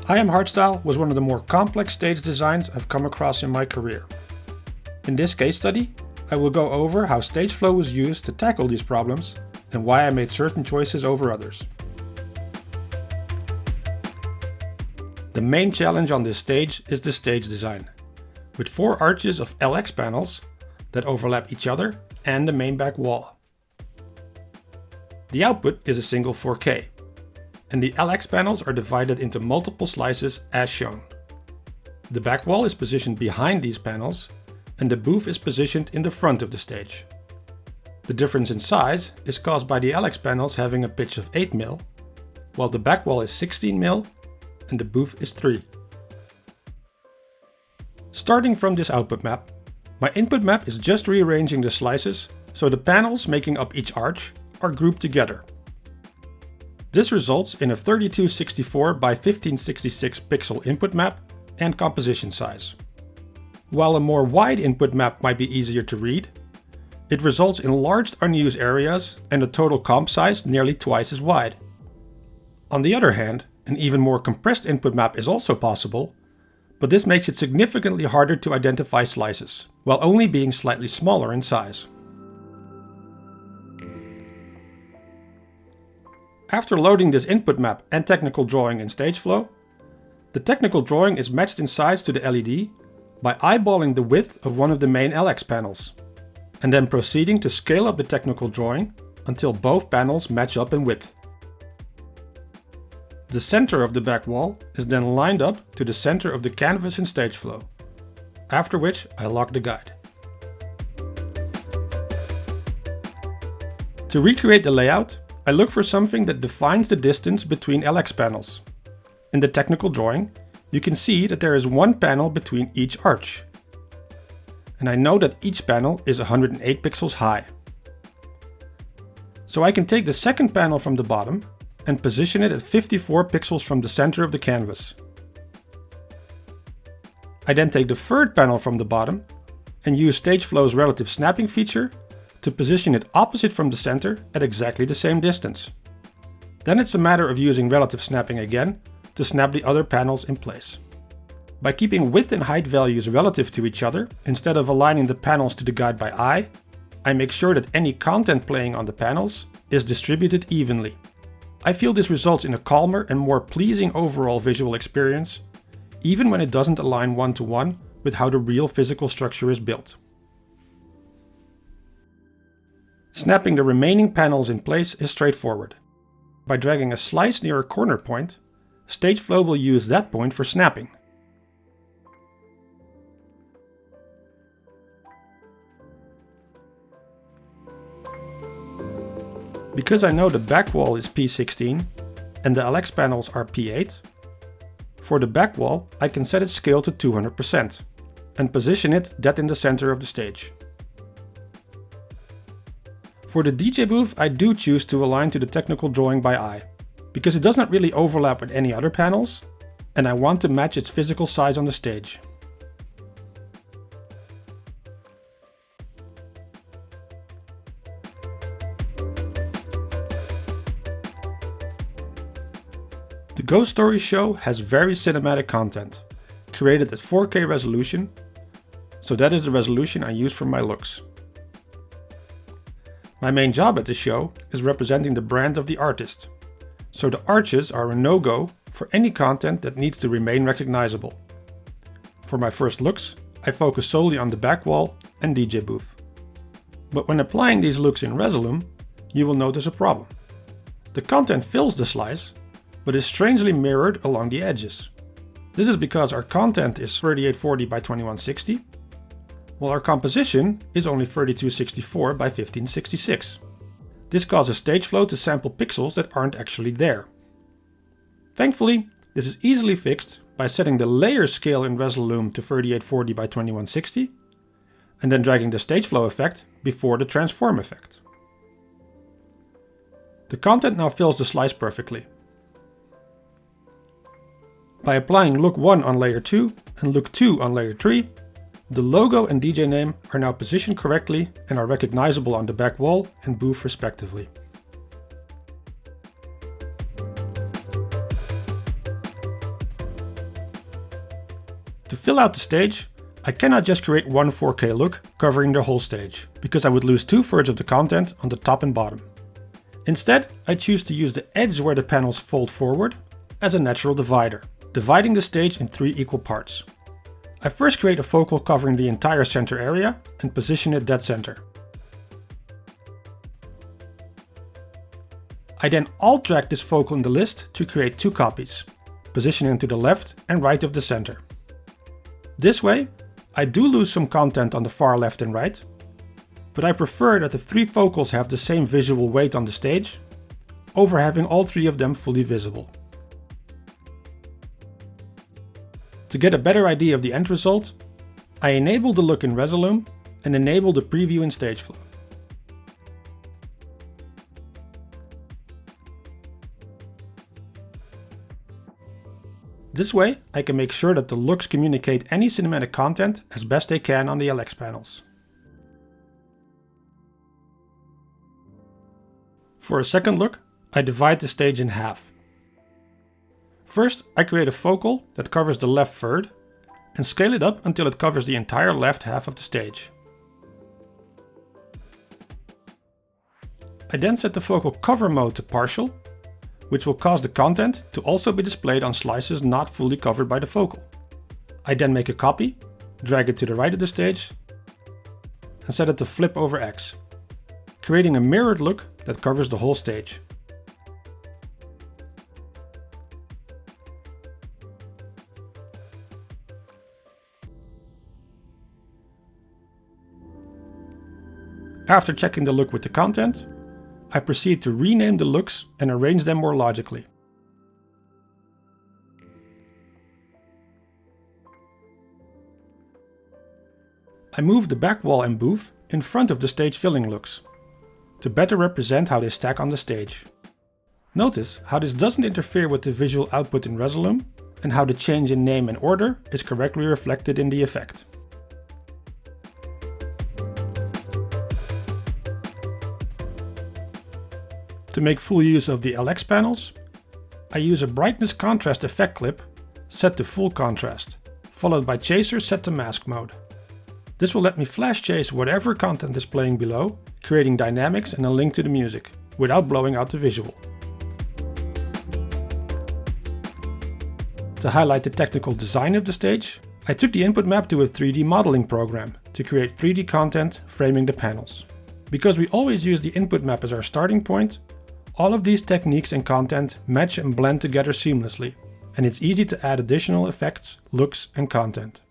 I Am Hardstyle was one of the more complex stage designs I've come across in my career. In this case study, I will go over how StageFlow was used to tackle these problems and why I made certain choices over others. The main challenge on this stage is the stage design, with 4 arches of LX panels that overlap each other and the main back wall. The output is a single 4K, and the LX panels are divided into multiple slices as shown. The back wall is positioned behind these panels, and the booth is positioned in the front of the stage. The difference in size is caused by the LX panels having a pitch of 8mm, while the back wall is 16mm and the booth is 3. Starting from this output map, my input map is just rearranging the slices so the panels making up each arch are grouped together. This results in a 3264 by 1566 pixel input map and composition size. While a more wide input map might be easier to read, it results in enlarged unused areas and a total comp size nearly twice as wide. On the other hand, an even more compressed input map is also possible, but this makes it significantly harder to identify slices, while only being slightly smaller in size. After loading this input map and technical drawing in StageFlow, the technical drawing is matched in size to the LED by eyeballing the width of one of the main LX panels, and then proceeding to scale up the technical drawing until both panels match up in width. The center of the back wall is then lined up to the center of the canvas in StageFlow, after which I lock the guide. To recreate the layout, I look for something that defines the distance between LX panels. In the technical drawing, you can see that there is one panel between each arch. And I know that each panel is 108 pixels high. So I can take the second panel from the bottom and position it at 54 pixels from the center of the canvas. I then take the third panel from the bottom and use StageFlow's relative snapping feature to position it opposite from the center at exactly the same distance. Then it's a matter of using relative snapping again to snap the other panels in place. By keeping width and height values relative to each other, instead of aligning the panels to the guide by eye, I make sure that any content playing on the panels is distributed evenly. I feel this results in a calmer and more pleasing overall visual experience, even when it doesn't align one-to-one with how the real physical structure is built. Snapping the remaining panels in place is straightforward. By dragging a slice near a corner point, StageFlow will use that point for snapping. Because I know the back wall is P16 and the LX panels are P8, for the back wall I can set its scale to 200% and position it dead in the center of the stage. For the DJ booth I do choose to align to the technical drawing by eye, because it does not really overlap with any other panels, and I want to match its physical size on the stage. The Ghost Story show has very cinematic content, created at 4K resolution, so that is the resolution I use for my looks. My main job at the show is representing the brand of the artist, so the arches are a no-go for any content that needs to remain recognizable. For my first looks, I focus solely on the back wall and DJ booth. But when applying these looks in Resolume, you will notice a problem. The content fills the slice, but is strangely mirrored along the edges. This is because our content is 3840 by 2160, while our composition is only 3264 by 1566. This causes StageFlow to sample pixels that aren't actually there. Thankfully, this is easily fixed by setting the layer scale in Resolume to 3840 by 2160, and then dragging the StageFlow effect before the transform effect. The content now fills the slice perfectly. By applying look 1 on layer 2 and look 2 on layer 3, the logo and DJ name are now positioned correctly and are recognizable on the back wall and booth respectively. To fill out the stage, I cannot just create one 4K look covering the whole stage, because I would lose 2/3 of the content on the top and bottom. Instead, I choose to use the edge where the panels fold forward as a natural divider, dividing the stage in 3 equal parts. I first create a focal covering the entire center area and position it dead center. I then alt-drag this focal in the list to create 2 copies, positioning to the left and right of the center. This way, I do lose some content on the far left and right, but I prefer that the 3 focals have the same visual weight on the stage, over having all 3 of them fully visible. To get a better idea of the end result, I enable the look in Resolume and enable the preview in StageFlow. This way, I can make sure that the looks communicate any cinematic content as best they can on the LX panels. For a second look, I divide the stage in half. First, I create a focal that covers the left third and scale it up until it covers the entire left half of the stage. I then set the focal cover mode to partial, which will cause the content to also be displayed on slices not fully covered by the focal. I then make a copy, drag it to the right of the stage, and set it to flip over X, creating a mirrored look that covers the whole stage. After checking the look with the content, I proceed to rename the looks and arrange them more logically. I move the back wall and booth in front of the stage filling looks, to better represent how they stack on the stage. Notice how this doesn't interfere with the visual output in Resolume, and how the change in name and order is correctly reflected in the effect. To make full use of the LX panels, I use a brightness contrast effect clip set to full contrast, followed by chaser set to mask mode. This will let me flash chase whatever content is playing below, creating dynamics and a link to the music, without blowing out the visual. To highlight the technical design of the stage, I took the input map to a 3D modeling program to create 3D content framing the panels. Because we always use the input map as our starting point, all of these techniques and content match and blend together seamlessly, and it's easy to add additional effects, looks, and content.